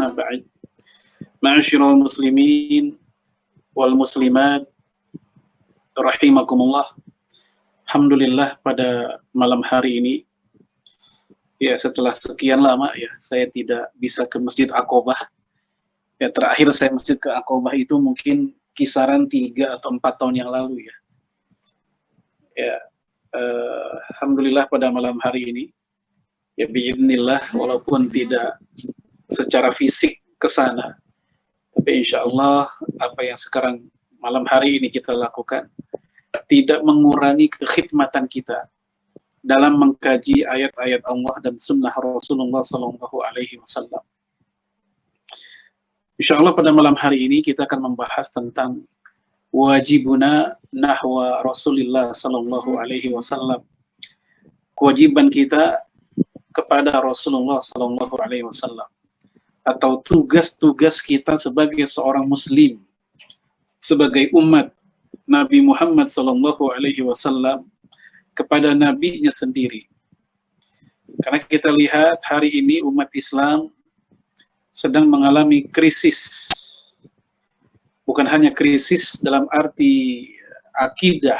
Amma ba'd. Ma'asyiral muslimin wal muslimat rahimakumullah. Alhamdulillah pada malam hari ini ya, setelah sekian lama ya saya tidak bisa ke Masjid Aqobah. Ya, terakhir saya masjid ke Aqobah itu mungkin kisaran 3 atau 4 tahun yang lalu ya. Ya, alhamdulillah pada malam hari ini ya biidznillah, walaupun tidak secara fisik ke sana, tapi insya Allah apa yang sekarang malam hari ini kita lakukan tidak mengurangi kekhidmatan kita dalam mengkaji ayat-ayat Allah dan sunnah Rasulullah Sallallahu Alaihi Wasallam. Insya Allah pada malam hari ini kita akan membahas tentang wajibuna nahwa Rasulullah Sallallahu Alaihi Wasallam, kewajiban kita kepada Rasulullah Sallallahu Alaihi Wasallam, atau tugas-tugas kita sebagai seorang Muslim, sebagai umat Nabi Muhammad Sallallahu Alaihi Wasallam kepada nabinya sendiri. Karena kita lihat hari ini umat Islam sedang mengalami krisis. Bukan hanya krisis dalam arti akidah,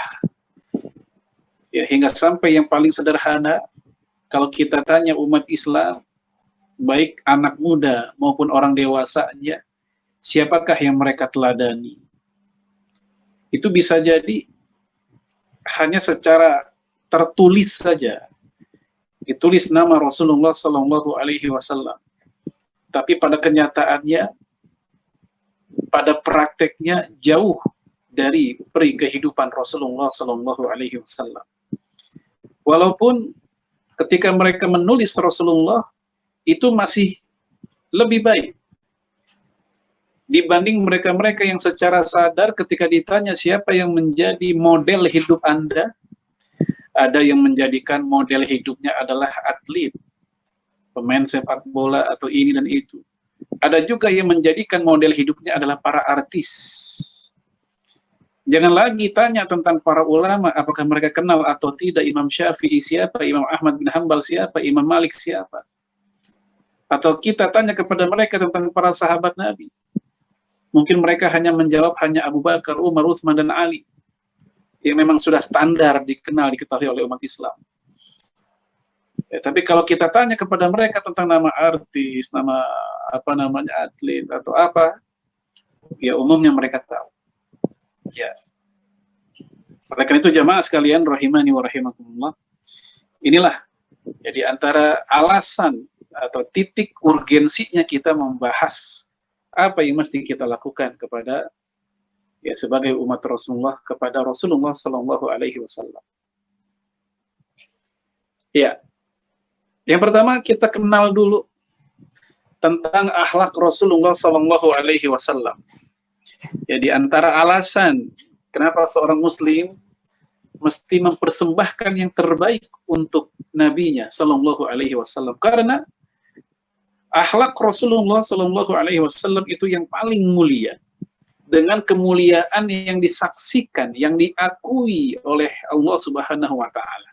ya, hingga sampai yang paling sederhana, kalau kita tanya umat Islam, baik anak muda maupun orang dewasanya, siapakah yang mereka teladani? Itu bisa jadi hanya secara tertulis saja, ditulis nama Rasulullah Sallallahu Alaihi Wasallam, tapi pada kenyataannya, pada prakteknya jauh dari peri kehidupan Rasulullah Sallallahu Alaihi Wasallam. Walaupun ketika mereka menulis Rasulullah itu masih lebih baik dibanding mereka-mereka yang secara sadar ketika ditanya siapa yang menjadi model hidup Anda, ada yang menjadikan model hidupnya adalah atlet, pemain sepak bola atau ini dan itu. Ada juga yang menjadikan model hidupnya adalah para artis. Jangan lagi tanya tentang para ulama, apakah mereka kenal atau tidak Imam Syafi'i siapa, Imam Ahmad bin Hanbal siapa, Imam Malik siapa. Atau kita tanya kepada mereka tentang para sahabat Nabi. Mungkin mereka hanya menjawab hanya Abu Bakar, Umar, Utsman, dan Ali, yang memang sudah standar dikenal, diketahui oleh umat Islam. Ya, tapi kalau kita tanya kepada mereka tentang nama artis, nama apa namanya atlet atau apa, ya umumnya mereka tahu. Ya. Oleh karena itu jamaah sekalian rahimani wa rahimakumullah, inilah jadi antara alasan atau titik urgensinya kita membahas apa yang mesti kita lakukan kepada ya sebagai umat Rasulullah kepada Rasulullah Sallallahu Alaihi Wasallam. Ya, yang pertama kita kenal dulu tentang akhlak Rasulullah Sallallahu Alaihi Wasallam. Ya, di antara alasan kenapa seorang Muslim mesti mempersembahkan yang terbaik untuk nabinya Sallallahu Alaihi Wasallam, karena akhlak Rasulullah Sallallahu Alaihi Wasallam itu yang paling mulia, dengan kemuliaan yang disaksikan, yang diakui oleh Allah Subhanahu Wa Taala.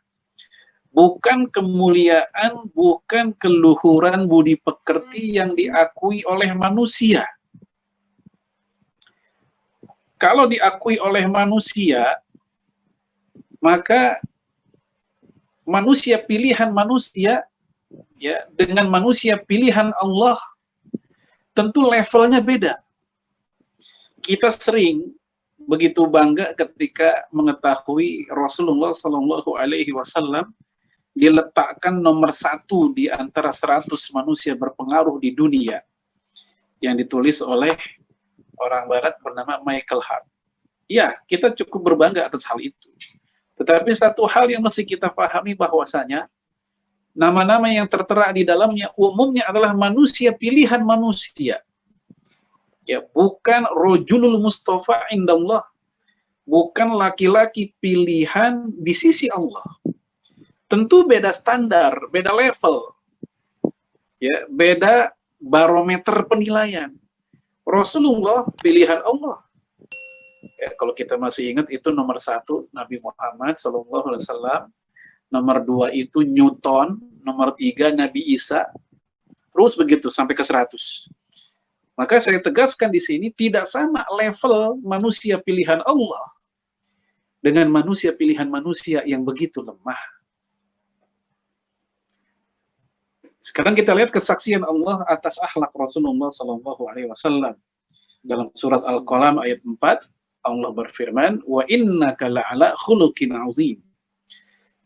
Bukan kemuliaan, bukan keluhuran budi pekerti yang diakui oleh manusia. Kalau diakui oleh manusia, maka manusia pilihan manusia, ya, dengan manusia pilihan Allah tentu levelnya beda. Kita sering begitu bangga ketika mengetahui Rasulullah Sallallahu Alaihi Wasallam diletakkan nomor 1 di antara 100 manusia berpengaruh di dunia, yang ditulis oleh orang Barat bernama Michael Hart. Ya, kita cukup berbangga atas hal itu. Tetapi satu hal yang mesti kita pahami bahwasanya nama-nama yang tertera di dalamnya umumnya adalah manusia pilihan manusia. Ya, bukan rojulul mustafa indallah, bukan laki-laki pilihan di sisi Allah. Tentu beda standar, beda level, ya, beda barometer penilaian. Rasulullah pilihan Allah. Ya, kalau kita masih ingat itu nomor 1 Nabi Muhammad SAW, nomor 2 itu Newton, nomor 3 Nabi Isa, terus begitu sampai ke 100. Maka saya tegaskan di sini tidak sama level manusia pilihan Allah dengan manusia pilihan manusia yang begitu lemah. Sekarang kita lihat kesaksian Allah atas akhlak Rasulullah Sallallahu Alaihi Wasallam dalam surat Al-Qalam ayat 4. Allah berfirman, wa innaka la'ala khuluqin azim.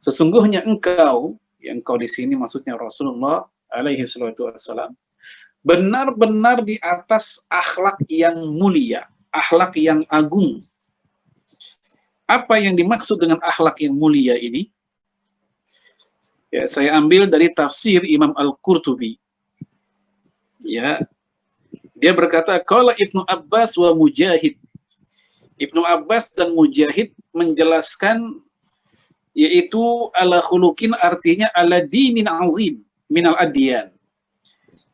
Sesungguhnya engkau, yang engkau di sini maksudnya Rasulullah alaihi salatu wassalam, benar-benar di atas akhlak yang mulia, akhlak yang agung. Apa yang dimaksud dengan akhlak yang mulia ini? Ya, saya ambil dari tafsir Imam Al-Qurtubi. Ya, dia berkata, qala Ibnu Abbas wa Mujahid. Ibnu Abbas dan Mujahid menjelaskan, yaitu ala khuluqin artinya ala dinin azim minal adyan.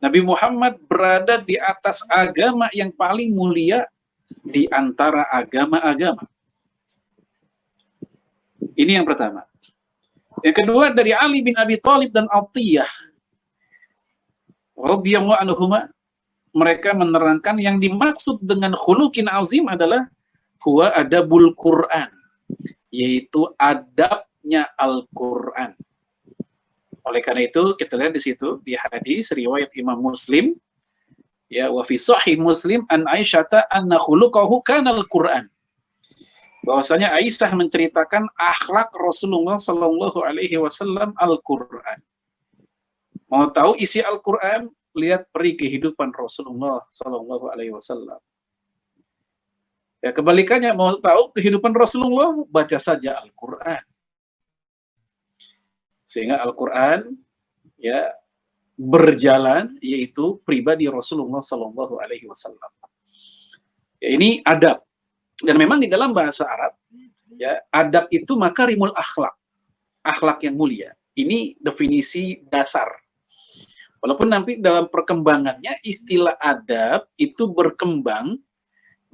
Nabi Muhammad berada di atas agama yang paling mulia di antara agama-agama. Ini yang pertama. Yang kedua dari Ali bin Abi Thalib dan Atiyah radhiyallahu anhuma, mereka menerangkan yang dimaksud dengan khuluqin azim adalah huwa adabul Quran, yaitu adabnya Al-Quran. Oleh karena itu kita lihat di situ di hadis riwayat Imam Muslim, ya, wa fi sahih Muslim an Aisyata anna khuluquhu kana Al-Quran. Bahwasanya Aisyah menceritakan akhlak Rasulullah Sallallahu Alaihi Wasallam Al-Quran. Mau tahu isi Al-Quran? Lihat peri kehidupan Rasulullah Sallallahu Alaihi Wasallam. Ya, kebalikannya, mau tahu kehidupan Rasulullah, baca saja Al-Quran. Sehingga Al-Quran ya berjalan, yaitu pribadi Rasulullah Sallallahu Alaihi Wasallam. Ya, ini adab. Dan memang di dalam bahasa Arab, ya, adab itu makarimul akhlak, akhlak yang mulia. Ini definisi dasar. Walaupun nanti dalam perkembangannya istilah adab itu berkembang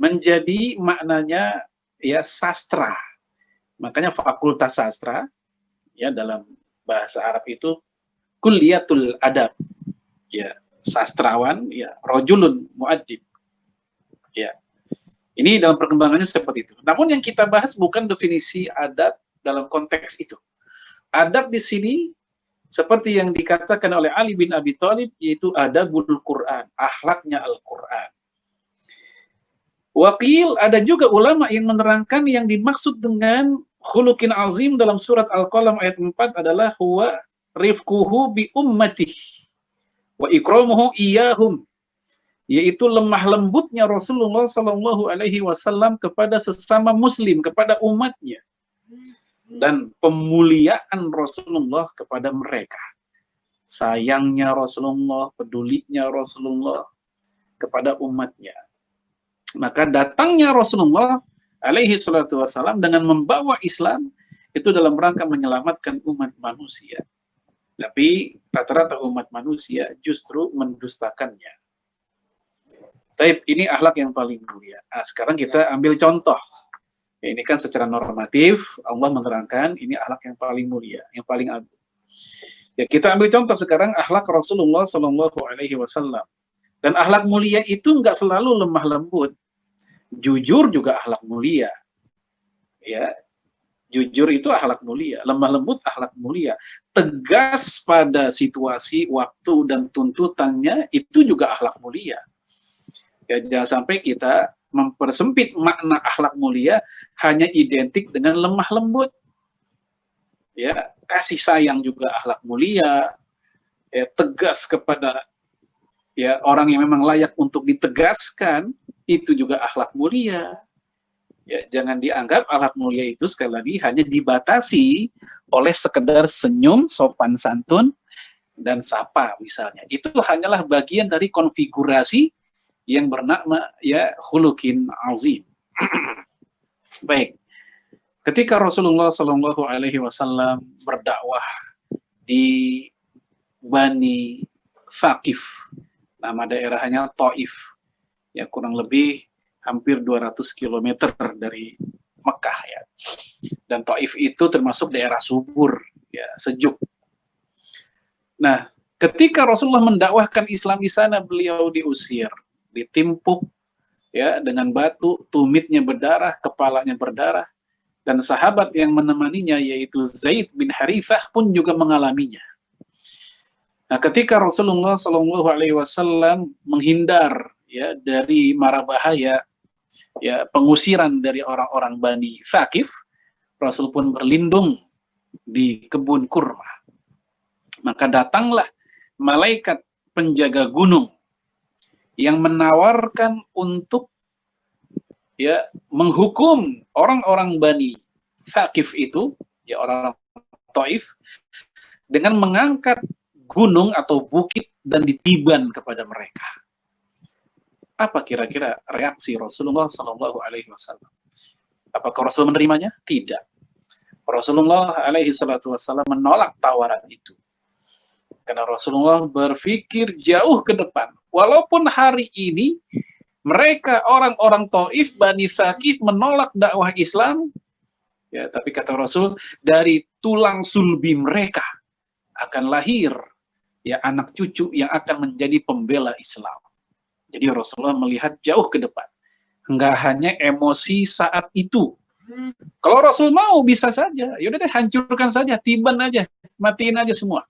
menjadi maknanya ya sastra. Makanya fakultas sastra ya dalam bahasa Arab itu kulliyatul adab. Ya, sastrawan ya rajulun muaddib. Ya. Ini dalam perkembangannya seperti itu. Namun yang kita bahas bukan definisi adab dalam konteks itu. Adab di sini seperti yang dikatakan oleh Ali bin Abi Thalib, yaitu adabul Quran, akhlaknya Al-Quran. Wakil, ada juga ulama yang menerangkan yang dimaksud dengan khuluqin azim dalam surat Al-Qalam ayat 4 adalah huwa rifquhu bi ummatih wa ikramuhu iyahum, yaitu lemah lembutnya Rasulullah Sallallahu Alaihi Wasallam kepada sesama Muslim, kepada umatnya, dan pemuliaan Rasulullah kepada mereka. Sayangnya Rasulullah, pedulinya Rasulullah kepada umatnya. Maka datangnya Rasulullah alaihi salatu wassalam dengan membawa Islam itu dalam rangka menyelamatkan umat manusia. Tapi rata-rata umat manusia justru mendustakannya. Taib, ini akhlak yang paling mulia. Nah, sekarang kita ambil contoh. Ya, ini kan secara normatif Allah menerangkan ini akhlak yang paling mulia, yang paling agung. Ya, kita ambil contoh sekarang akhlak Rasulullah Sallallahu Alaihi Wasallam. Dan akhlak mulia itu nggak selalu lemah lembut. Jujur juga akhlak mulia. Ya, jujur itu akhlak mulia. Lemah lembut akhlak mulia. Tegas pada situasi, waktu dan tuntutannya itu juga akhlak mulia. Ya, jangan sampai kita mempersempit makna akhlak mulia hanya identik dengan lemah lembut. Ya, kasih sayang juga akhlak mulia. Ya, tegas kepada ya orang yang memang layak untuk ditegaskan, itu juga akhlak mulia. Ya, jangan dianggap akhlak mulia itu sekali lagi hanya dibatasi oleh sekedar senyum, sopan santun dan sapa misalnya. Itu hanyalah bagian dari konfigurasi yang bernama ya khuluqin azim. Baik. Ketika Rasulullah Shallallahu Alaihi Wasallam berdakwah di Bani Thaqif, nama daerahnya Taif, ya kurang lebih hampir 200 km dari Mekah ya. Dan Taif itu termasuk daerah subur, ya sejuk. Nah, ketika Rasulullah mendakwahkan Islam di sana, beliau diusir. ditimpuk ya dengan batu, tumitnya berdarah, kepalanya berdarah, dan sahabat yang menemaninya yaitu Zaid bin Harithah pun juga mengalaminya. Nah, ketika Rasulullah Shallallahu Alaihi Wasallam menghindar ya dari mara bahaya ya pengusiran dari orang-orang Bani Thaqif, Rasul pun berlindung di kebun kurma. Maka datanglah malaikat penjaga gunung yang menawarkan untuk ya menghukum orang-orang Bani Thaqif itu, ya orang Taif, dengan mengangkat gunung atau bukit dan ditiban kepada mereka. Apa kira-kira reaksi Rasulullah Sallallahu Alaihi Wasallam? Apakah Rasul menerimanya? Tidak. Rasulullah Alaihi Wasallam menolak tawaran itu. Karena Rasulullah berpikir jauh ke depan. Walaupun hari ini mereka orang-orang Taif, Bani Thaqif menolak dakwah Islam, ya, tapi kata Rasul, dari tulang sulbi mereka akan lahir ya anak cucu yang akan menjadi pembela Islam. Jadi Rasulullah melihat jauh ke depan. Enggak hanya emosi saat itu. Kalau Rasul mau bisa saja, yaudah deh hancurkan saja, tiban aja, matiin aja semua.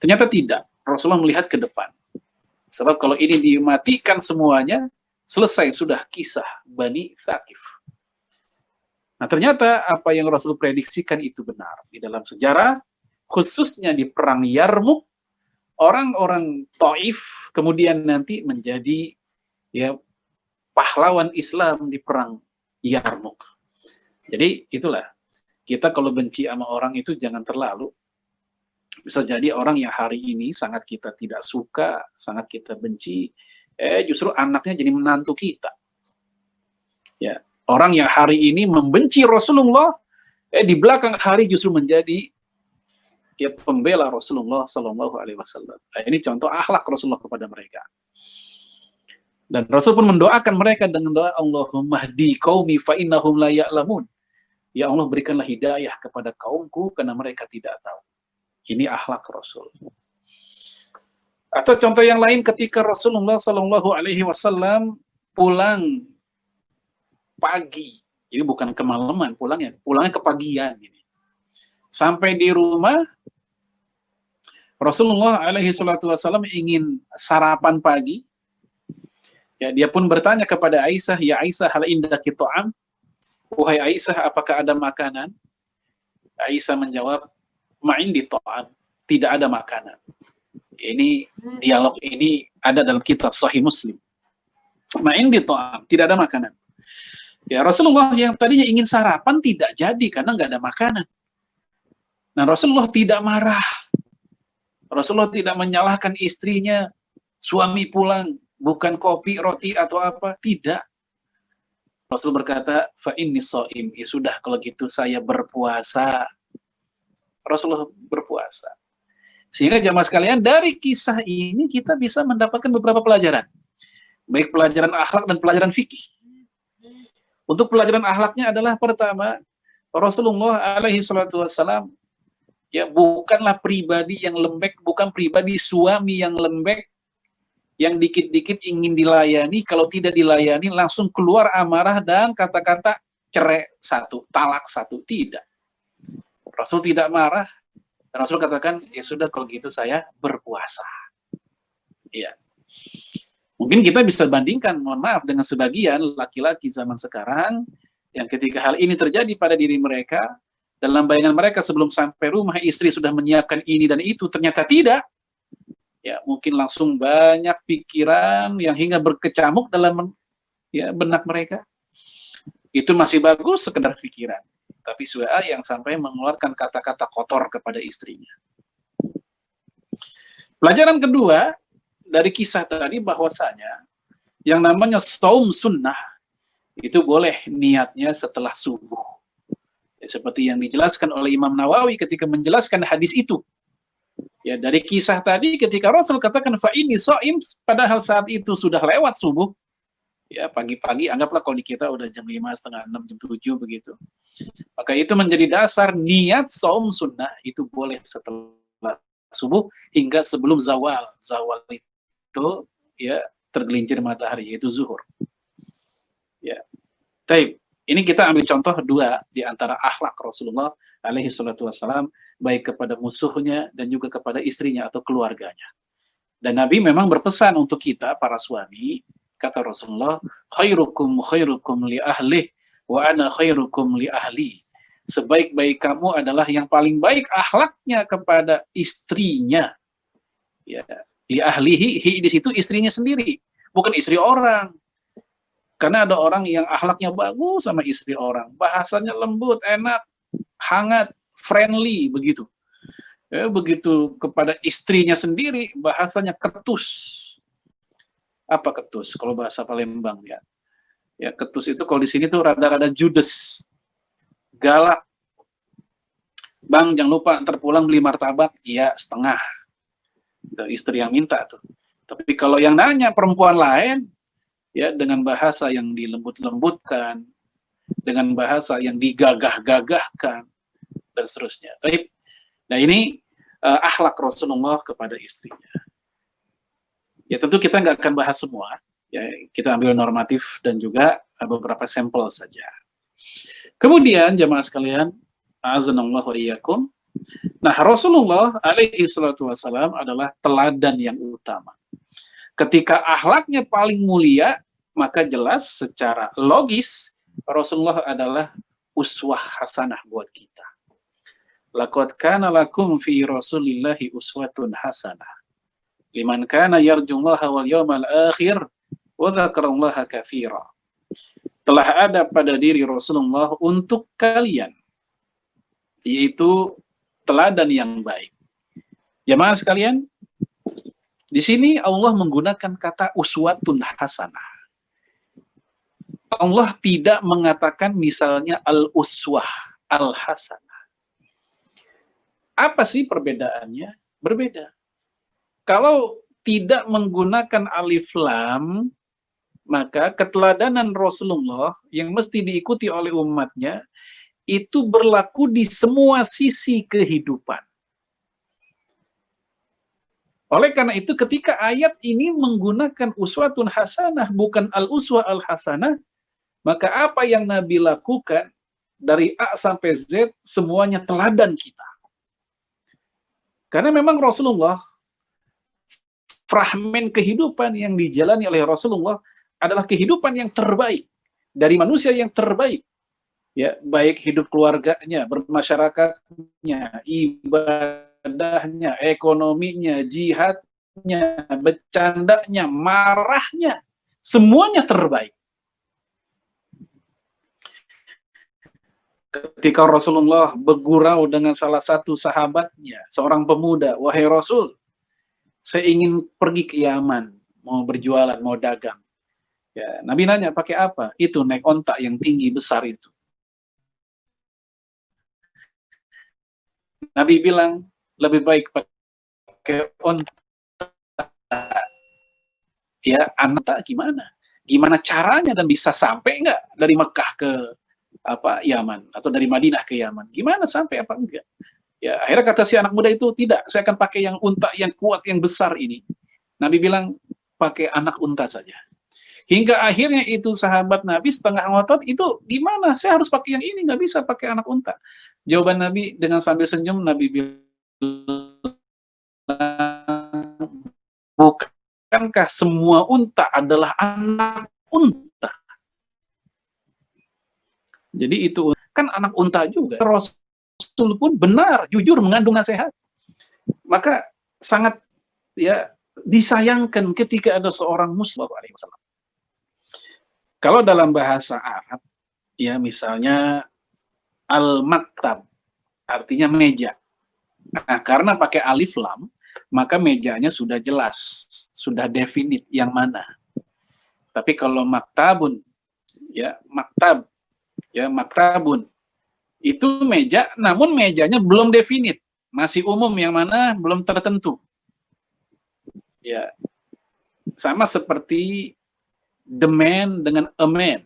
Ternyata tidak. Rasulullah melihat ke depan. Sebab kalau ini dimatikan semuanya, selesai sudah kisah Bani Thaqif. Nah, ternyata apa yang Rasul prediksikan itu benar. Di dalam sejarah, khususnya di perang Yarmuk, orang-orang Taif kemudian nanti menjadi ya pahlawan Islam di perang Yarmuk. Jadi itulah, kita kalau benci sama orang itu jangan terlalu. Bisa jadi orang yang hari ini sangat kita tidak suka, sangat kita benci, justru anaknya jadi menantu kita. Ya, orang yang hari ini membenci Rasulullah, di belakang hari justru menjadi ya pembela Rasulullah Sallallahu Alaihi Wasallam. Nah, ini contoh akhlak Rasulullah kepada mereka. Dan Rasul pun mendoakan mereka dengan doa Allahumma hdi qaumi fa innahum la ya'lamun. Ya Allah, berikanlah hidayah kepada kaumku karena mereka tidak tahu. Ini akhlak Rasul. Atau contoh yang lain ketika Rasulullah Sallallahu Alaihi Wasallam pulang pagi, ini bukan kemalaman pulangnya kepagian. Ini. Sampai di rumah, Rasulullah Alaihi Wasallam ingin sarapan pagi. Ya, dia pun bertanya kepada Aisyah, ya Aisyah, hal indaki ta'am? Wahai Aisyah, apakah ada makanan? Aisyah menjawab, ma'indi ta'am, tidak ada makanan. Ini dialog ini ada dalam kitab Sahih Muslim. Ma'indi ta'am, tidak ada makanan. Ya, Rasulullah yang tadinya ingin sarapan tidak jadi karena nggak ada makanan. Nah, Rasulullah tidak marah. Rasulullah tidak menyalahkan istrinya, suami pulang, bukan kopi, roti, atau apa. Tidak. Rasul berkata, fa inni shaim. Ya sudah, kalau gitu saya berpuasa. Rasulullah berpuasa. Sehingga jamaah sekalian, dari kisah ini kita bisa mendapatkan beberapa pelajaran. Baik pelajaran akhlak dan pelajaran fikih. Untuk pelajaran akhlaknya adalah pertama, Rasulullah alaihi salatu wassalam ya bukanlah pribadi yang lembek, bukan pribadi suami yang lembek, yang dikit-dikit ingin dilayani, kalau tidak dilayani langsung keluar amarah dan kata-kata cerai satu, talak satu. Tidak. Rasul tidak marah. Rasul katakan, ya sudah kalau gitu saya berpuasa. Iya. Mungkin kita bisa bandingkan, mohon maaf, dengan sebagian laki-laki zaman sekarang yang ketika hal ini terjadi pada diri mereka, dalam bayangan mereka sebelum sampai rumah istri sudah menyiapkan ini dan itu, ternyata tidak. Ya, mungkin langsung banyak pikiran yang hingga berkecamuk dalam ya benak mereka. Itu masih bagus sekedar pikiran. Tapi sudah yang sampai mengeluarkan kata-kata kotor kepada istrinya. Pelajaran kedua dari kisah tadi bahwasanya yang namanya shaum sunnah itu boleh niatnya setelah subuh. Ya, seperti yang dijelaskan oleh Imam Nawawi ketika menjelaskan hadis itu. Ya, dari kisah tadi ketika Rasul katakan fa inni shaim, padahal saat itu sudah lewat subuh. Ya, pagi-pagi, anggaplah kalau di kita udah jam 5, setengah 6, jam 7 begitu. Maka itu menjadi dasar niat shaum sunnah itu boleh setelah subuh hingga sebelum zawal. Zawal itu ya tergelincir matahari, yaitu zuhur. Ya. Taib. Ini kita ambil contoh dua di antara akhlak Rasulullah alaihi salatu wassalam, baik kepada musuhnya dan juga kepada istrinya atau keluarganya. Dan Nabi memang berpesan untuk kita para suami, kata Rasulullah, khairukum khairukum li ahli wa ana khairukum li ahli. Sebaik-baik kamu adalah yang paling baik akhlaknya kepada istrinya. Ya, li ahlihi, hi di situ istrinya sendiri, bukan istri orang. Karena ada orang yang akhlaknya bagus sama istri orang, bahasanya lembut, enak, hangat, friendly, begitu. Begitu kepada istrinya sendiri, bahasanya ketus. Apa ketus? Kalau bahasa Palembang ya. Ya ketus itu kalau di sini tuh rada-rada judes, galak. Bang, jangan lupa ntar pulang beli martabak, iya setengah. Itu istri yang minta tuh. Tapi kalau yang nanya perempuan lain, ya dengan bahasa yang dilembut-lembutkan, dengan bahasa yang digagah-gagahkan, dan seterusnya. Nah ini akhlak Rasulullah kepada istrinya. Ya tentu kita nggak akan bahas semua, ya kita ambil normatif dan juga beberapa sampel saja. Kemudian jamaah sekalian, a'azanallahu wa iyyakum. Nah Rasulullah alaihi salatu wassalam adalah teladan yang utama. Ketika akhlaknya paling mulia, maka jelas secara logis Rasulullah adalah uswah hasanah buat kita. Laqad kana lakum fi Rasulillahi uswatun hasanah liman kana yarjullaha wal yawmal akhir wa dzakarallaha katsira. Telah ada pada diri Rasulullah untuk kalian, yaitu teladan yang baik. Jamaah sekalian, di sini Allah menggunakan kata uswatun hasanah. Allah tidak mengatakan misalnya al-uswah, al-hasanah. Apa sih perbedaannya? Berbeda. Kalau tidak menggunakan alif lam, maka keteladanan Rasulullah yang mesti diikuti oleh umatnya itu berlaku di semua sisi kehidupan. Oleh karena itu ketika ayat ini menggunakan uswatun hasanah bukan al-uswah al-hasanah, maka apa yang Nabi lakukan dari A sampai Z semuanya teladan kita. Karena memang Rasulullah, fragmen kehidupan yang dijalani oleh Rasulullah adalah kehidupan yang terbaik dari manusia yang terbaik. Ya, baik hidup keluarganya, bermasyarakatnya, ibadahnya, ekonominya, jihadnya, bercandanya, marahnya, semuanya terbaik. Ketika Rasulullah bergurau dengan salah satu sahabatnya, seorang pemuda, wahai Rasul, saya ingin pergi ke Yaman, mau berjualan, mau dagang. Ya, Nabi nanya, pakai apa? Itu naik onta yang tinggi besar itu. Nabi bilang, lebih baik pakai onta. Ya, onta gimana? Gimana caranya dan bisa sampai nggak dari Mekah ke Yaman atau dari Madinah ke Yaman? Gimana sampai apa enggak? Ya, akhirnya kata si anak muda itu, tidak, saya akan pakai yang unta yang kuat, yang besar ini. Nabi bilang, pakai anak unta saja. Hingga akhirnya itu sahabat Nabi setengah ngotot, itu gimana? Saya harus pakai yang ini, nggak bisa pakai anak unta. Jawaban Nabi dengan sambil senyum, Nabi bilang, bukankah semua unta adalah anak unta? Jadi itu kan anak unta juga. Rasul pun benar, jujur mengandung nasihat. Maka sangat ya disayangkan ketika ada seorang Muslim. Kalau dalam bahasa Arab, ya misalnya al-maktab, artinya meja. Nah, karena pakai alif lam, maka mejanya sudah jelas, sudah definit yang mana. Tapi kalau maktabun, ya maktab, ya maktabun, itu meja, namun mejanya belum definit, masih umum yang mana belum tertentu. Ya, sama seperti the man dengan a man.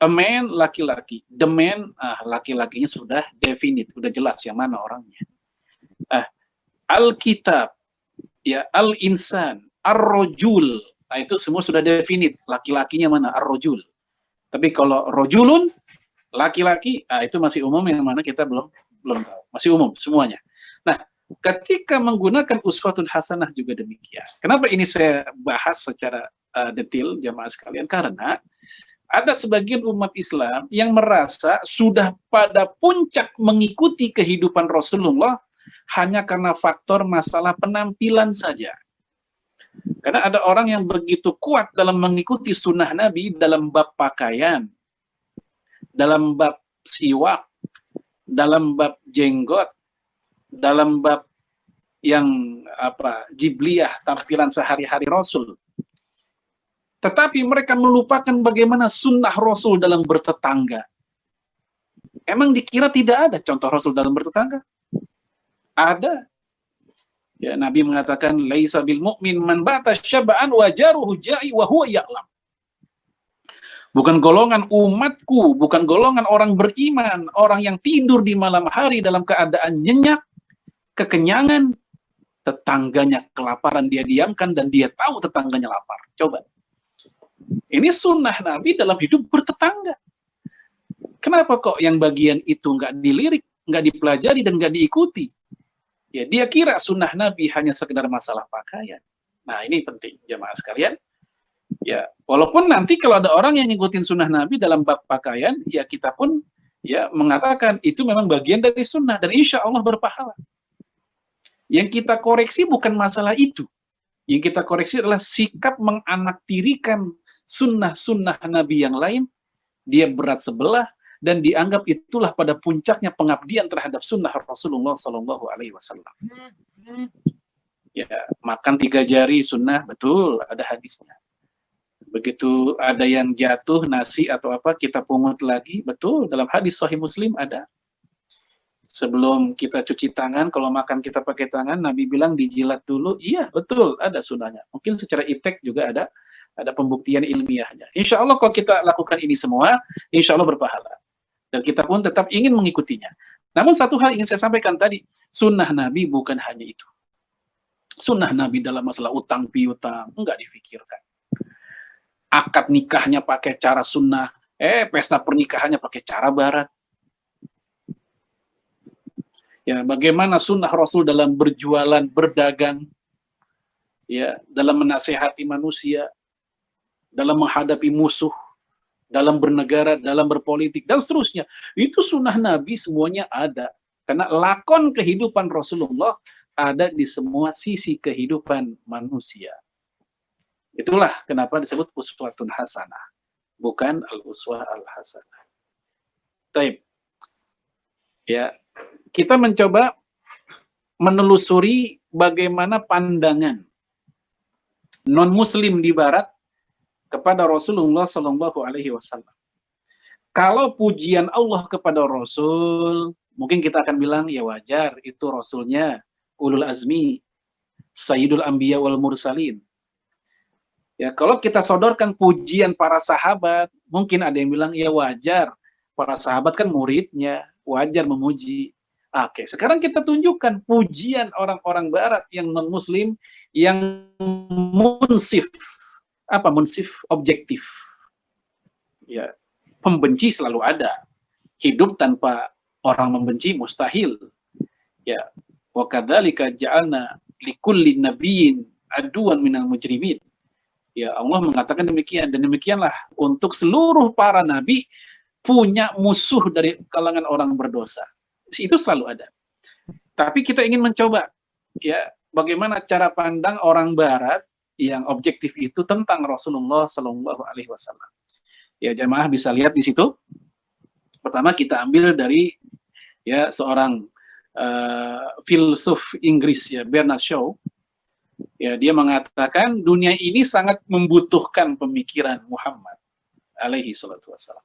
A man laki-laki, the man laki-lakinya sudah definit, sudah jelas yang mana orangnya. Al-kitab, ya al-insan, ar-rajul, Nah, itu semua sudah definit. Laki-lakinya mana? Ar-rajul. Tapi kalau rajulun, laki-laki, itu masih umum, yang mana kita belum tahu. Masih umum semuanya. Nah, ketika menggunakan uswatun hasanah juga demikian. Kenapa ini saya bahas secara detail, jamaah sekalian? Karena ada sebagian umat Islam yang merasa sudah pada puncak mengikuti kehidupan Rasulullah hanya karena faktor masalah penampilan saja. Karena ada orang yang begitu kuat dalam mengikuti sunnah Nabi dalam bab pakaian, dalam bab siwak, dalam bab jenggot, dalam bab yang jibliyah, tampilan sehari-hari Rasul. Tetapi mereka melupakan bagaimana sunnah Rasul dalam bertetangga. Emang dikira tidak ada contoh Rasul dalam bertetangga? Ada. Ya, Nabi mengatakan, laisa bil mu'min man bata syaba'an wa jaruhu ja'i wa huwa ya'lam. Bukan golongan umatku, bukan golongan orang beriman, orang yang tidur di malam hari dalam keadaan nyenyak, kekenyangan, tetangganya kelaparan dia diamkan dan dia tahu tetangganya lapar. Coba. Ini sunnah Nabi dalam hidup bertetangga. Kenapa kok yang bagian itu nggak dilirik, nggak dipelajari, dan nggak diikuti? Ya, dia kira sunnah Nabi hanya sekedar masalah pakaian. Nah, ini penting, jamaah sekalian. Ya, walaupun nanti kalau ada orang yang ngikutin sunnah Nabi dalam bab pakaian, ya kita pun ya mengatakan itu memang bagian dari sunnah, dan insya Allah berpahala. Yang kita koreksi bukan masalah itu. Yang kita koreksi adalah sikap menganaktirikan sunnah-sunnah Nabi yang lain, dia berat sebelah, dan dianggap itulah pada puncaknya pengabdian terhadap sunnah Rasulullah Sallallahu Alaihi Wasallam. Ya, makan 3 jari sunnah, betul, ada hadisnya. Begitu ada yang jatuh nasi atau apa, kita pungut lagi, betul, dalam hadis Sahih Muslim ada. Sebelum kita cuci tangan, kalau makan kita pakai tangan, Nabi bilang dijilat dulu. Iya, betul, ada sunnahnya. Mungkin secara iptek juga ada pembuktian ilmiahnya. Insya Allah kalau kita lakukan ini semua, insya Allah berpahala. Dan kita pun tetap ingin mengikutinya. Namun satu hal ingin saya sampaikan tadi, sunnah Nabi bukan hanya itu. Sunnah Nabi dalam masalah utang piutang, enggak difikirkan. Akad nikahnya pakai cara sunnah, pesta pernikahannya pakai cara barat. Ya, bagaimana sunnah Rasul dalam berjualan, berdagang, ya, dalam menasehati manusia, dalam menghadapi musuh, dalam bernegara, dalam berpolitik, dan seterusnya. Itu sunnah Nabi semuanya ada. Karena lakon kehidupan Rasulullah ada di semua sisi kehidupan manusia. Itulah kenapa disebut uswatun hasanah, bukan al-uswah al-hasanah. Taib. Ya, kita mencoba menelusuri bagaimana pandangan non-muslim di barat kepada Rasulullah Sallallahu Alaihi Wasallam. Kalau pujian Allah kepada Rasul, mungkin kita akan bilang ya wajar, itu Rasulnya ulul azmi, sayyidul anbiya wal mursalin. Ya, kalau kita sodorkan pujian para sahabat, mungkin ada yang bilang ya wajar, para sahabat kan muridnya, wajar memuji. Oke, sekarang kita tunjukkan pujian orang-orang barat yang non-muslim yang munsif. Apa munsif? Objektif. Ya, pembenci selalu ada. Hidup tanpa orang membenci mustahil. Ya, wa kadzalika ja'alna likulli nabiyyin aduwan minal mujrimin. Ya, Allah mengatakan demikian, dan demikianlah untuk seluruh para nabi punya musuh dari kalangan orang berdosa. Itu selalu ada. Tapi kita ingin mencoba ya bagaimana cara pandang orang barat yang objektif itu tentang Rasulullah Sallallahu Alaihi Wasallam. Ya, jamaah bisa lihat di situ. Pertama kita ambil dari ya seorang filsuf Inggris ya, Bernard Shaw. Ya, dia mengatakan dunia ini sangat membutuhkan pemikiran Muhammad alaihi salatu wassalam.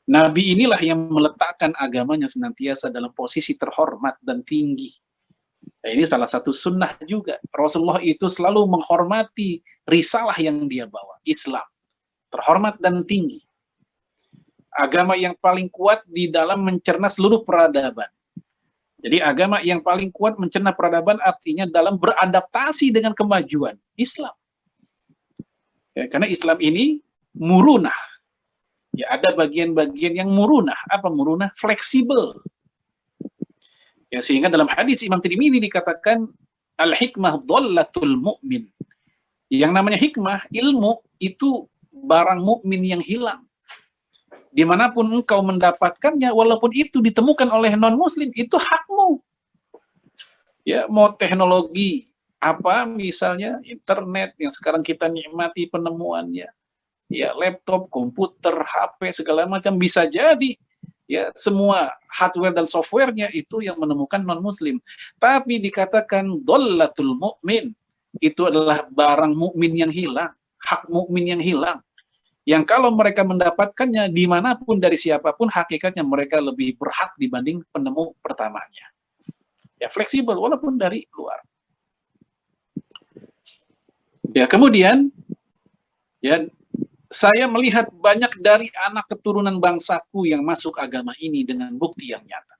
Nabi inilah yang meletakkan agamanya senantiasa dalam posisi terhormat dan tinggi. Nah, ini salah satu sunnah juga. Rasulullah itu selalu menghormati risalah yang dia bawa, Islam. Terhormat dan tinggi. Agama yang paling kuat di dalam mencerna seluruh peradaban. Jadi agama yang paling kuat mencerna peradaban artinya dalam beradaptasi dengan kemajuan Islam. Ya, karena Islam ini murunah. Ya, ada bagian-bagian yang murunah. Apa murunah? Fleksibel. Ya, sehingga dalam hadis Imam Tirmidzi dikatakan al-hikmah dhallatul mu'min. Yang namanya hikmah, ilmu itu barang mukmin yang hilang. Dimanapun engkau mendapatkannya, walaupun itu ditemukan oleh non-muslim, itu hakmu. Ya, mau teknologi apa, misalnya internet yang sekarang kita nikmati penemuannya, ya laptop, komputer, HP segala macam, bisa jadi ya semua hardware dan softwarenya itu yang menemukan non-muslim. Tapi dikatakan dhallatul mu'min, itu adalah barang mukmin yang hilang, hak mukmin yang hilang. Yang kalau mereka mendapatkannya dimanapun dari siapapun, hakikatnya mereka lebih berhak dibanding penemu pertamanya. Ya, fleksibel walaupun dari luar. Ya, kemudian ya, saya melihat banyak dari anak keturunan bangsaku yang masuk agama ini dengan bukti yang nyata.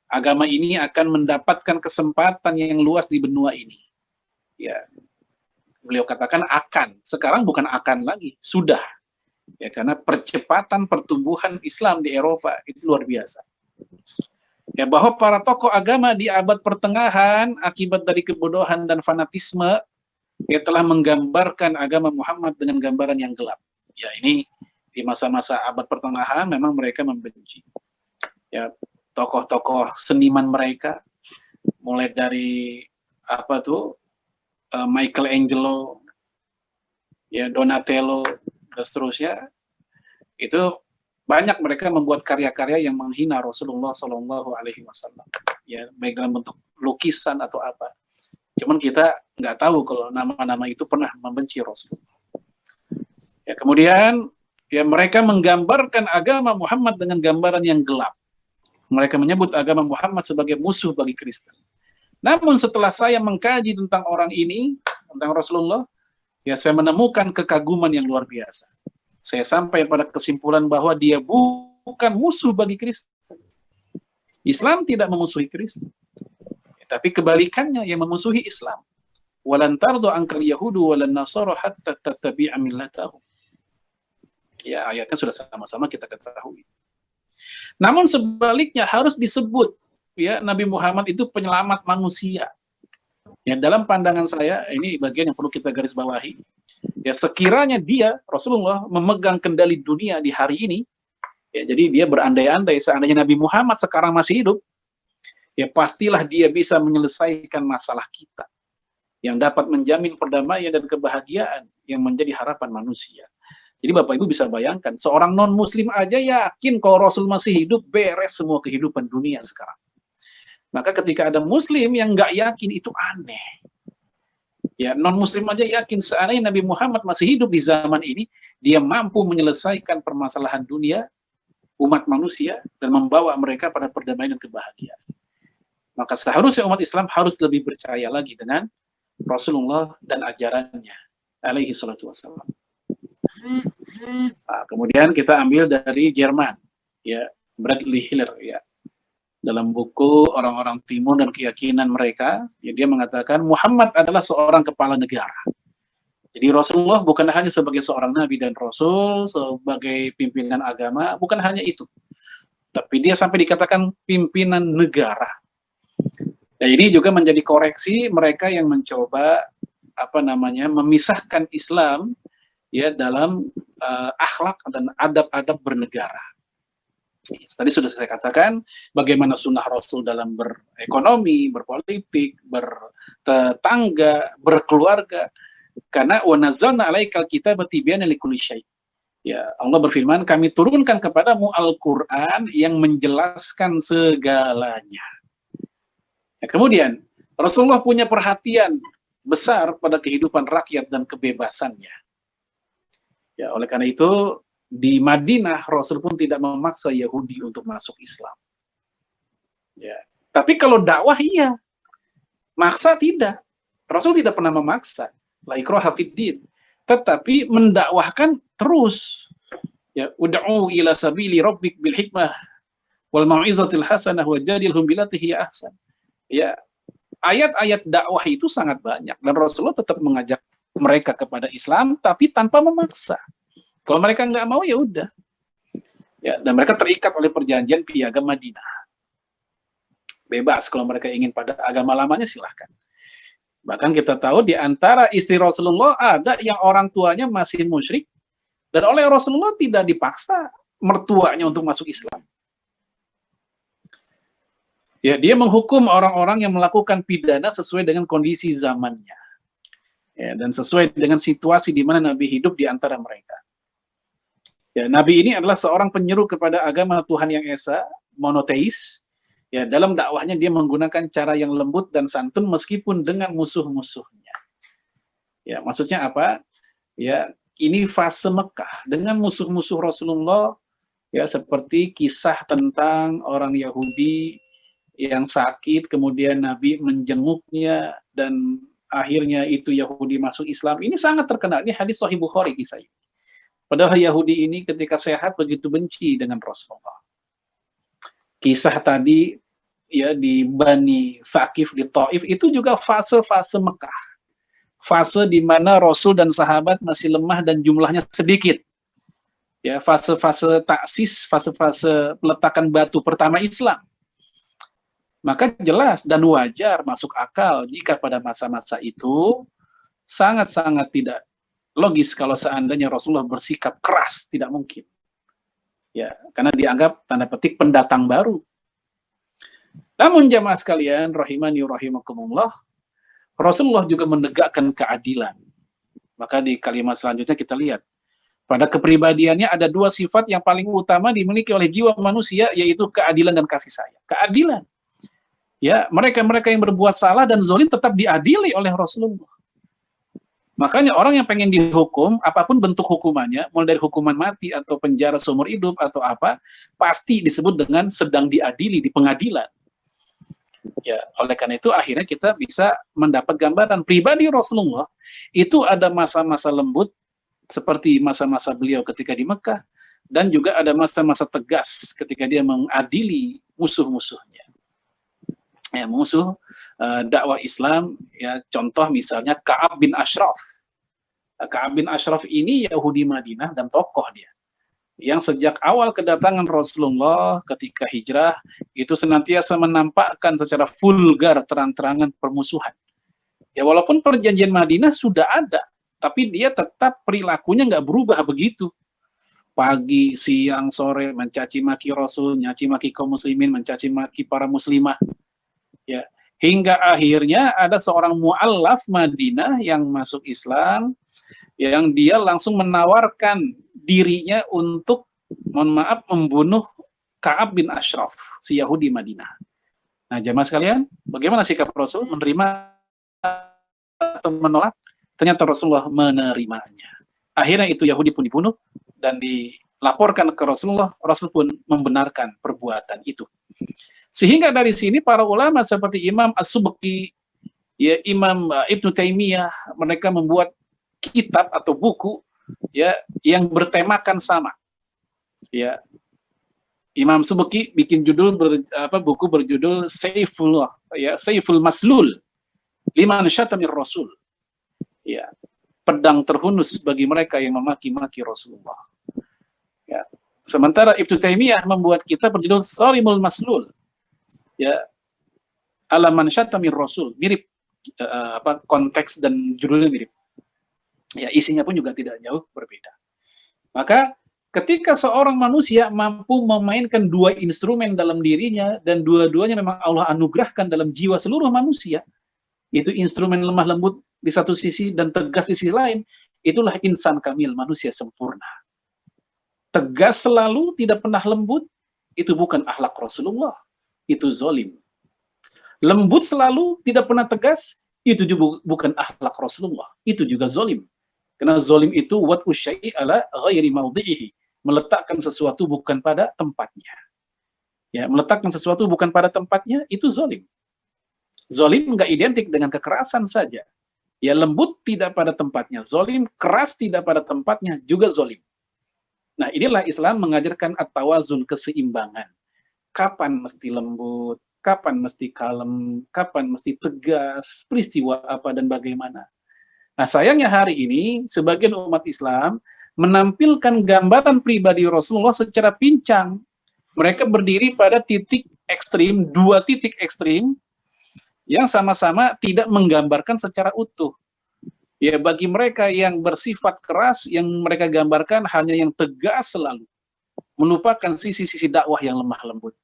Agama ini akan mendapatkan kesempatan yang luas di benua ini. Ya, beliau katakan akan. Sekarang bukan akan lagi, sudah. Ya, karena percepatan pertumbuhan Islam di Eropa itu luar biasa. Ya, bahwa para tokoh agama di abad pertengahan akibat dari kebodohan dan fanatisme ya telah menggambarkan agama Muhammad dengan gambaran yang gelap. Ya, ini di masa-masa abad pertengahan memang mereka membenci. Ya, tokoh-tokoh seniman mereka mulai dari apa tuh Michelangelo, ya Donatello dan seterusnya, itu banyak mereka membuat karya-karya yang menghina Rasulullah Shallallahu Alaihi Wasallam, ya baik dalam bentuk lukisan atau apa. Cuman kita nggak tahu kalau nama-nama itu pernah membenci Rasulullah. Ya, kemudian ya mereka menggambarkan agama Muhammad dengan gambaran yang gelap. Mereka menyebut agama Muhammad sebagai musuh bagi Kristen. Namun setelah saya mengkaji tentang orang ini, tentang Rasulullah, ya saya menemukan kekaguman yang luar biasa. Saya sampai pada kesimpulan bahwa dia bukan musuh bagi Kristen. Islam tidak memusuhi Kristen, tapi kebalikannya yang memusuhi Islam. Walan tardu ankal yahudu walan nasara hatta tattabi'a millatahum. Ya, ayatnya sudah sama-sama kita ketahui. Namun sebaliknya harus disebut ya Nabi Muhammad itu penyelamat manusia. Ya, dalam pandangan saya ini bagian yang perlu kita garis bawahi. Ya, sekiranya dia Rasulullah memegang kendali dunia di hari ini, ya jadi dia berandai-andai seandainya Nabi Muhammad sekarang masih hidup, ya pastilah dia bisa menyelesaikan masalah kita yang dapat menjamin perdamaian dan kebahagiaan yang menjadi harapan manusia. Jadi Bapak Ibu bisa bayangkan, seorang non-muslim aja yakin kalau Rasul masih hidup, beres semua kehidupan dunia sekarang. Maka ketika ada muslim yang nggak yakin, itu aneh. Ya, non-muslim aja yakin seandainya Nabi Muhammad masih hidup di zaman ini, dia mampu menyelesaikan permasalahan dunia, umat manusia, dan membawa mereka pada perdamaian dan kebahagiaan. Maka seharusnya umat Islam harus lebih percaya lagi dengan Rasulullah dan ajarannya, alaihi salatu wassalam. Nah, kemudian kita ambil dari Jerman, ya Bradley Hiller, ya dalam buku Orang-orang Timur dan Keyakinan Mereka, ya, dia mengatakan Muhammad adalah seorang kepala negara. Jadi Rasulullah bukan hanya sebagai seorang nabi dan rasul, sebagai pimpinan agama, bukan hanya itu. Tapi dia sampai dikatakan pimpinan negara. Dan ini juga menjadi koreksi mereka yang mencoba memisahkan Islam ya dalam akhlak dan adab-adab bernegara. Tadi sudah saya katakan bagaimana sunnah Rasul dalam berekonomi, berpolitik, bertetangga, berkeluarga. Karena wa nazzalna 'alaikal kitaba tibyanan likulli syai'. Ya, Allah berfirman, kami turunkan kepadamu Al-Qur'an yang menjelaskan segalanya. Ya, kemudian Rasulullah punya perhatian besar pada kehidupan rakyat dan kebebasannya. Ya, oleh karena itu di Madinah Rasul pun tidak memaksa Yahudi untuk masuk Islam. Ya, tapi kalau dakwah iya, maksa tidak. Rasul tidak pernah memaksa. La ikraha fid din. Tetapi mendakwahkan terus. Ya, ud'u ila sabili rabbik bil hikmah wal mau'izatil hasanah wajadilhum billati hiya ahsan. Ya, ayat-ayat dakwah itu sangat banyak dan Rasulullah tetap mengajak mereka kepada Islam, tapi tanpa memaksa. Kalau mereka nggak mau, ya udah. Ya, dan mereka terikat oleh perjanjian Piagam Madinah. Bebas kalau mereka ingin pada agama lamanya, silahkan. Bahkan kita tahu di antara istri Rasulullah ada yang orang tuanya masih musyrik, dan oleh Rasulullah tidak dipaksa mertuanya untuk masuk Islam. Ya, dia menghukum orang-orang yang melakukan pidana sesuai dengan kondisi zamannya. Ya, dan sesuai dengan situasi di mana Nabi hidup di antara mereka. Ya, Nabi ini adalah seorang penyeru kepada agama Tuhan yang Esa, monoteis. Ya, dalam dakwahnya dia menggunakan cara yang lembut dan santun meskipun dengan musuh-musuhnya. Ya, maksudnya apa? Ya, ini fase Mekah dengan musuh-musuh Rasulullah, ya, seperti kisah tentang orang Yahudi yang sakit, kemudian Nabi menjenguknya, dan akhirnya itu Yahudi masuk Islam. Ini sangat terkenal, ini hadis Sahih Bukhari kisah ini. Padahal Yahudi ini ketika sehat begitu benci dengan Rasulullah. Kisah tadi ya di Bani Thaqif di Taif itu juga fase-fase Mekah. Fase di mana Rasul dan sahabat masih lemah dan jumlahnya sedikit. Ya, fase-fase taksis, fase-fase peletakan batu pertama Islam. Maka jelas dan wajar, masuk akal jika pada masa-masa itu sangat-sangat tidak logis kalau seandainya Rasulullah bersikap keras, tidak mungkin. Ya, karena dianggap tanda petik pendatang baru. Namun jamaah sekalian, rahimani rahimakumullah, Rasulullah juga menegakkan keadilan. Maka di kalimat selanjutnya kita lihat, pada kepribadiannya ada dua sifat yang paling utama dimiliki oleh jiwa manusia, yaitu keadilan dan kasih sayang. Keadilan. Ya, mereka-mereka yang berbuat salah dan zalim tetap diadili oleh Rasulullah. Makanya orang yang pengen dihukum, apapun bentuk hukumannya, mulai dari hukuman mati atau penjara seumur hidup atau apa, pasti disebut dengan sedang diadili di pengadilan. Ya, oleh karena itu akhirnya kita bisa mendapat gambaran pribadi Rasulullah itu ada masa-masa lembut seperti masa-masa beliau ketika di Mekah, dan juga ada masa-masa tegas ketika dia mengadili musuh-musuhnya. Ya, musuh dakwah Islam, ya, contoh misalnya Ka'ab bin Ashraf. Ka'ab bin Ashraf ini Yahudi Madinah dan tokoh dia, yang sejak awal kedatangan Rasulullah ketika hijrah itu senantiasa menampakkan secara vulgar terang-terangan permusuhan. Ya, walaupun perjanjian Madinah sudah ada, tapi dia tetap perilakunya nggak berubah begitu. Pagi, siang, sore mencaci maki Rasul, mencaci maki kaum muslimin, mencaci maki para muslimah. Ya, hingga akhirnya ada seorang mu'allaf Madinah yang masuk Islam, yang dia langsung menawarkan dirinya untuk, mohon maaf, membunuh Ka'ab bin Ashraf, si Yahudi Madinah. Nah, jamaah sekalian, bagaimana sikap Rasul? Menerima atau menolak? Ternyata Rasulullah menerimanya. Akhirnya itu Yahudi pun dibunuh dan dilaporkan ke Rasulullah. Rasul pun membenarkan perbuatan itu. Sehingga dari sini para ulama seperti Imam As-Subki, ya, Imam Ibnu Taimiyah, mereka membuat kitab atau buku, ya, yang bertemakan sama. Ya, Imam Subki bikin buku berjudul Saifullah, ya, Saiful Maslul liman syatamir Rasul. Ya, pedang terhunus bagi mereka yang memaki-maki Rasulullah. Ya. Sementara Ibnu Taimiyah membuat kitab berjudul Sarimul Maslul. Ya, alaman syatamir Rasul, mirip konteks dan judulnya mirip. Ya, isinya pun juga tidak jauh berbeda. Maka ketika seorang manusia mampu memainkan dua instrumen dalam dirinya dan dua-duanya memang Allah anugerahkan dalam jiwa seluruh manusia, itu instrumen lemah lembut di satu sisi dan tegas di sisi lain, itulah insan kamil, manusia sempurna. Tegas selalu, tidak pernah lembut, itu bukan akhlak Rasulullah, itu zalim. Lembut selalu, tidak pernah tegas, itu juga bukan akhlak Rasulullah, itu juga zalim. Karena zalim itu wat'u syai'i ala ghairi maudhi'ihi, meletakkan sesuatu bukan pada tempatnya. Ya, meletakkan sesuatu bukan pada tempatnya itu zalim. Zalim nggak identik dengan kekerasan saja. Ya, lembut tidak pada tempatnya zalim, keras tidak pada tempatnya juga zalim. Nah, inilah Islam mengajarkan at-tawazun, keseimbangan. Kapan mesti lembut, kapan mesti kalem, kapan mesti tegas, peristiwa apa dan bagaimana. Nah, sayangnya hari ini sebagian umat Islam menampilkan gambaran pribadi Rasulullah secara pincang. Mereka berdiri pada titik ekstrim, dua titik ekstrim yang sama-sama tidak menggambarkan secara utuh. Ya, bagi mereka yang bersifat keras, yang mereka gambarkan hanya yang tegas selalu, melupakan sisi-sisi dakwah yang lemah lembut.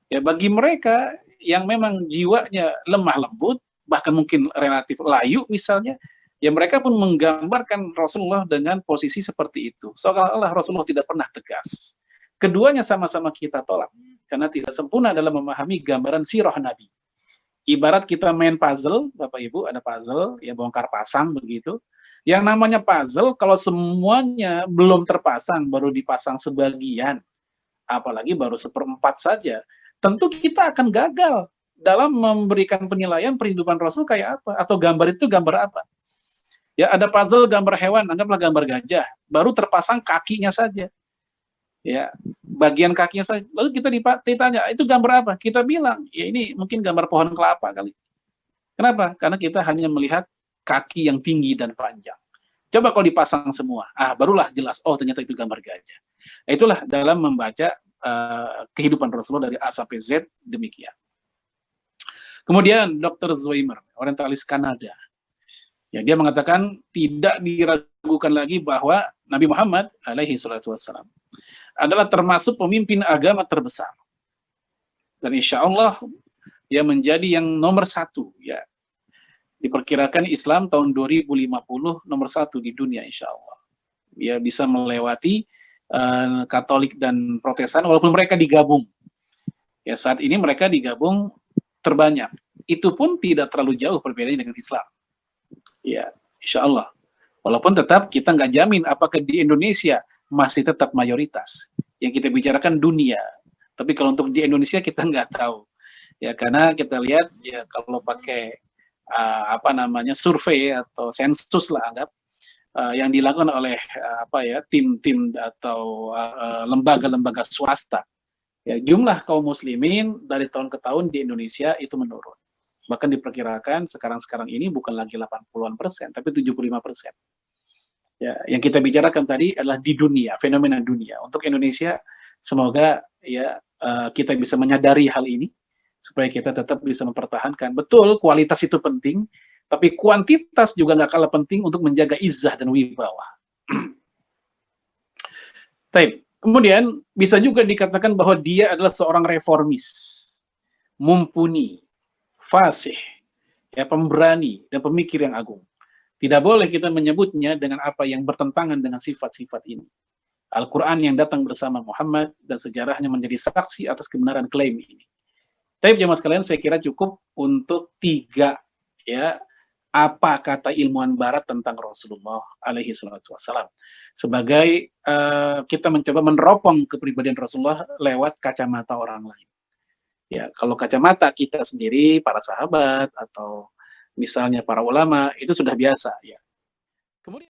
Ya, bagi mereka yang memang jiwanya lemah lembut, bahkan mungkin relatif layu misalnya, ya mereka pun menggambarkan Rasulullah dengan posisi seperti itu. Seolah-olah Rasulullah tidak pernah tegas. Keduanya sama-sama kita tolak, karena tidak sempurna dalam memahami gambaran sirah Nabi. Ibarat kita main puzzle, Bapak Ibu, ada puzzle, ya bongkar pasang begitu. Yang namanya puzzle, kalau semuanya belum terpasang, baru dipasang sebagian, apalagi baru seperempat saja, tentu kita akan gagal dalam memberikan penilaian perhidupan Rasul kayak apa, atau gambar itu gambar apa. Ya, ada puzzle gambar hewan, anggaplah gambar gajah, baru terpasang kakinya saja. Ya, bagian kakinya saja. Lalu kita ditanya, itu gambar apa? Kita bilang, ya ini mungkin gambar pohon kelapa kali. Kenapa? Karena kita hanya melihat kaki yang tinggi dan panjang. Coba kalau dipasang semua, barulah jelas, oh ternyata itu gambar gajah. Itulah dalam membaca kehidupan Rasulullah dari A sampai Z demikian. Kemudian Dr. Zweimer, orientalis Kanada. Ya, dia mengatakan tidak diragukan lagi bahwa Nabi Muhammad alaihi salatu wassalam adalah termasuk pemimpin agama terbesar. Dan insya Allah dia menjadi yang nomor satu. Ya, diperkirakan Islam tahun 2050 nomor satu di dunia insya Allah. Dia bisa melewati Katolik dan Protestan walaupun mereka digabung. Ya, saat ini mereka digabung terbanyak. Itu pun tidak terlalu jauh perbedaannya dengan Islam. Ya, insya Allah. Walaupun tetap kita nggak jamin apakah di Indonesia masih tetap mayoritas. Yang kita bicarakan dunia. Tapi kalau untuk di Indonesia kita nggak tahu. Ya, karena kita lihat ya kalau pakai survei atau sensus lah anggap yang dilakukan oleh tim-tim atau lembaga-lembaga swasta. Ya, jumlah kaum muslimin dari tahun ke tahun di Indonesia itu menurun. Bahkan diperkirakan sekarang ini bukan lagi 80-an%, tapi 75%. Ya, yang kita bicarakan tadi adalah di dunia, fenomena dunia. Untuk Indonesia, semoga ya kita bisa menyadari hal ini supaya kita tetap bisa mempertahankan. Betul, kualitas itu penting, tapi kuantitas juga nggak kalah penting untuk menjaga izzah dan wibawa. Kemudian bisa juga dikatakan bahwa dia adalah seorang reformis, mumpuni, fasih, ya pemberani dan pemikir yang agung. Tidak boleh kita menyebutnya dengan apa yang bertentangan dengan sifat-sifat ini. Al-Quran yang datang bersama Muhammad dan sejarahnya menjadi saksi atas kebenaran klaim ini. Tapi jemaah sekalian, saya kira cukup untuk 3 ya apa kata ilmuwan Barat tentang Rasulullah alaihi salatu wassalam. Sebagai kita mencoba meneropong kepribadian Rasulullah lewat kacamata orang lain. Ya, kalau kacamata kita sendiri, para sahabat atau misalnya para ulama, itu sudah biasa ya. Kemudian